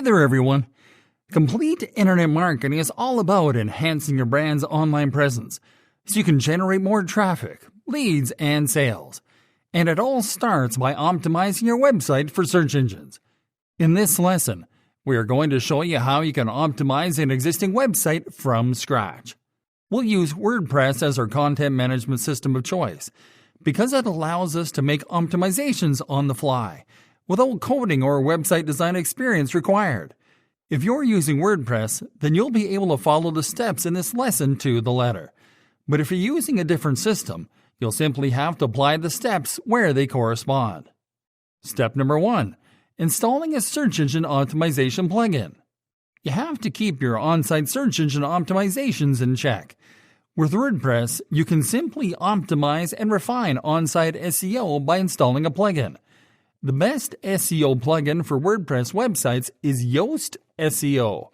Hi there, everyone. Complete internet marketing is all about enhancing your brand's online presence so you can generate more traffic, leads, and sales. And it all starts by optimizing your website for search engines. In this lesson, we are going to show you how you can optimize an existing website from scratch. We'll use WordPress as our content management system of choice because it allows us to make optimizations on the fly without coding or website design experience required. If you're using WordPress, then you'll be able to follow the steps in this lesson to the letter. But if you're using a different system, you'll simply have to apply the steps where they correspond. Step number 1. Installing a search engine optimization plugin. You have to keep your on-site search engine optimizations in check. With WordPress, you can simply optimize and refine on-site SEO by installing a plugin. The best SEO plugin for WordPress websites is Yoast SEO.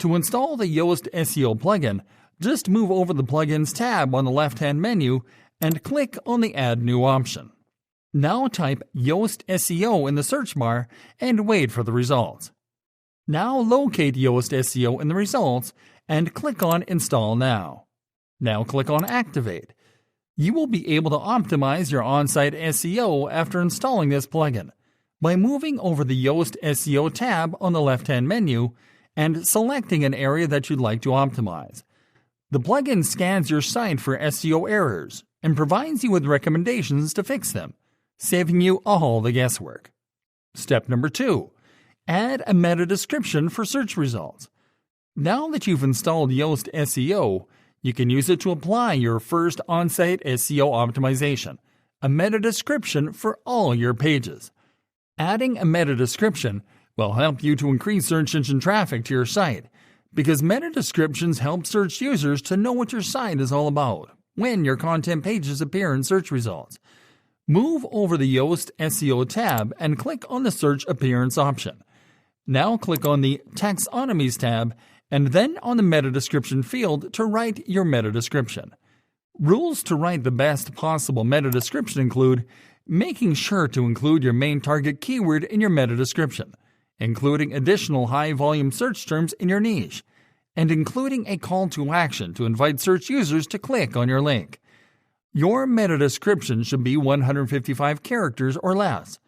To install the Yoast SEO plugin, just move over the Plugins tab on the left-hand menu and click on the Add New option. Now type Yoast SEO in the search bar and wait for the results. Now locate Yoast SEO in the results and click on Install Now. Now click on Activate. You will be able to optimize your on-site SEO after installing this plugin by moving over the Yoast SEO tab on the left-hand menu and selecting an area that you'd like to optimize. The plugin scans your site for SEO errors and provides you with recommendations to fix them, saving you all the guesswork. Step number 2. Add a meta description for search results. Now that you've installed Yoast SEO, you can use it to apply your first on-site SEO optimization, a meta description for all your pages. Adding a meta description will help you to increase search engine traffic to your site because meta descriptions help search users to know what your site is all about when your content pages appear in search results. Move over the Yoast SEO tab and click on the Search Appearance option. Now click on the Taxonomies tab and then on the meta description field to write your meta description. Rules to write the best possible meta description include making sure to include your main target keyword in your meta description, including additional high-volume search terms in your niche, and including a call to action to invite search users to click on your link. Your meta description should be 155 characters or less,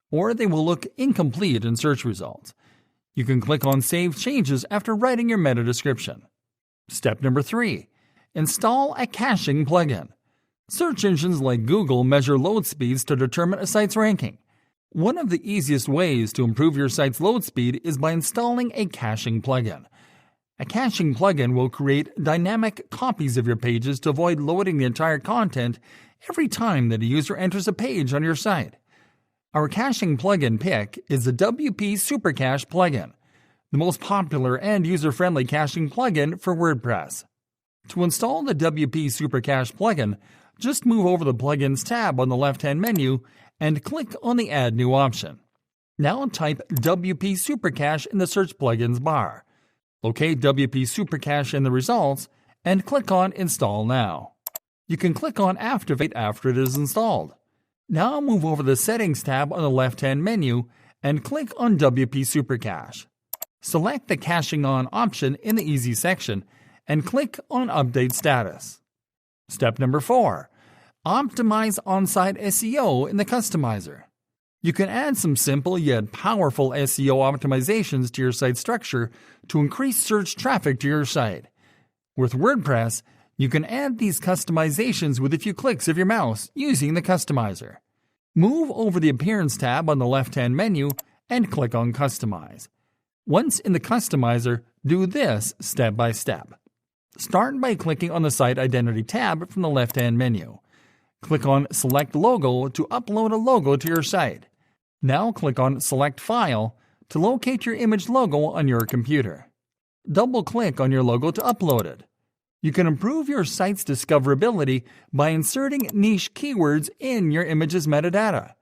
or they will look incomplete in search results. You can click on Save Changes after writing your meta description. Step number 3. Install a caching plugin. Search engines like Google measure load speeds to determine a site's ranking. One of the easiest ways to improve your site's load speed is by installing a caching plugin. A caching plugin will create dynamic copies of your pages to avoid loading the entire content every time that a user enters a page on your site. Our caching plugin pick is the WP Supercache plugin, the most popular and user-friendly caching plugin for WordPress. To install the WP Supercache plugin, just move over the Plugins tab on the left-hand menu and click on the Add New option. Now type WP Supercache in the Search Plugins bar. Locate WP Supercache in the results and click on Install Now. You can click on Activate after it is installed. Now move over the Settings tab on the left-hand menu and click on WP Supercache. Select the Caching On option in the Easy section and click on Update Status. Step number 4. Optimize on-site SEO in the Customizer. You can add some simple yet powerful SEO optimizations to your site structure to increase search traffic to your site. With WordPress, you can add these customizations with a few clicks of your mouse using the Customizer. Move over the Appearance tab on the left-hand menu and click on Customize. Once in the Customizer, do this step by step. Start by clicking on the Site Identity tab from the left-hand menu. Click on Select Logo to upload a logo to your site. Now click on Select File to locate your image logo on your computer. Double-click on your logo to upload it. You can improve your site's discoverability by inserting niche keywords in your image's metadata.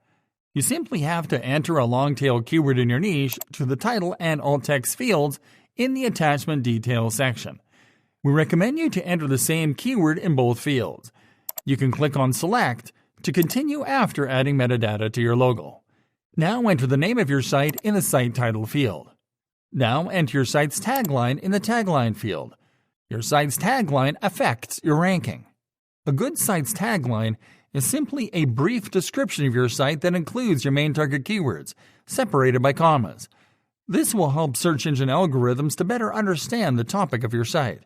You simply have to enter a long-tail keyword in your niche to the title and alt text fields in the Attachment Details section. We recommend you to enter the same keyword in both fields. You can click on Select to continue after adding metadata to your logo. Now enter the name of your site in the Site Title field. Now enter your site's tagline in the tagline field. Your site's tagline affects your ranking. A good site's tagline is simply a brief description of your site that includes your main target keywords, separated by commas. This will help search engine algorithms to better understand the topic of your site.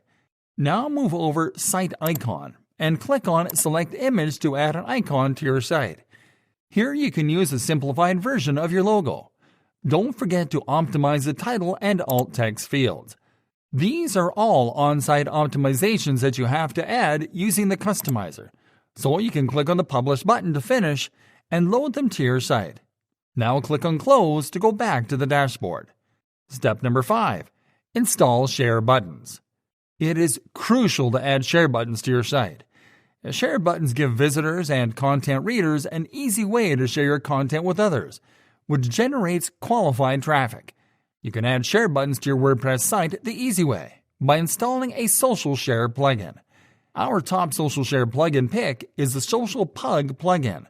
Now move over Site Icon and click on Select Image to add an icon to your site. Here you can use a simplified version of your logo. Don't forget to optimize the title and alt text fields. These are all on-site optimizations that you have to add using the customizer, so you can click on the Publish button to finish and load them to your site. Now click on Close to go back to the dashboard. Step number 5. Install share buttons. It is crucial to add share buttons to your site. Share buttons give visitors and content readers an easy way to share your content with others, which generates qualified traffic. You can add share buttons to your WordPress site the easy way by installing a social share plugin. Our top social share plugin pick is the Social Pug plugin.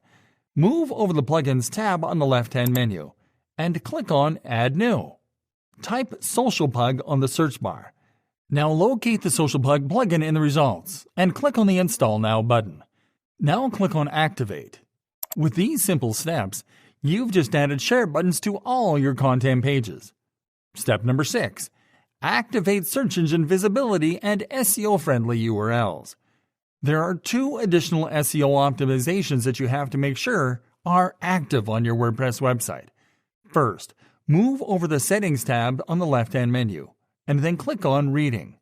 Move over the Plugins tab on the left-hand menu and click on Add New. Type Social Pug on the search bar. Now locate the Social Pug plugin in the results and click on the Install Now button. Now click on Activate. With these simple steps, you've just added share buttons to all your content pages. Step number 6. Activate search engine visibility and SEO-friendly URLs. There are 2 additional SEO optimizations that you have to make sure are active on your WordPress website. First, move over the Settings tab on the left-hand menu, and then click on Reading.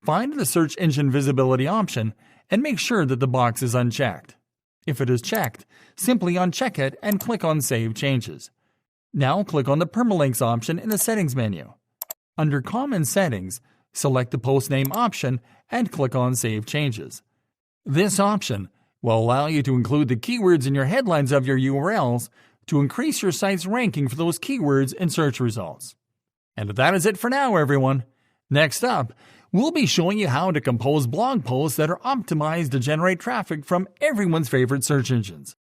Find the Search Engine Visibility option and make sure that the box is unchecked. If it is checked, simply uncheck it and click on Save Changes. Now click on the Permalinks option in the Settings menu. Under Common Settings, select the Post Name option and click on Save Changes. This option will allow you to include the keywords in your headlines of your URLs to increase your site's ranking for those keywords in search results. And that is it for now, everyone. Next up, we'll be showing you how to compose blog posts that are optimized to generate traffic from everyone's favorite search engines.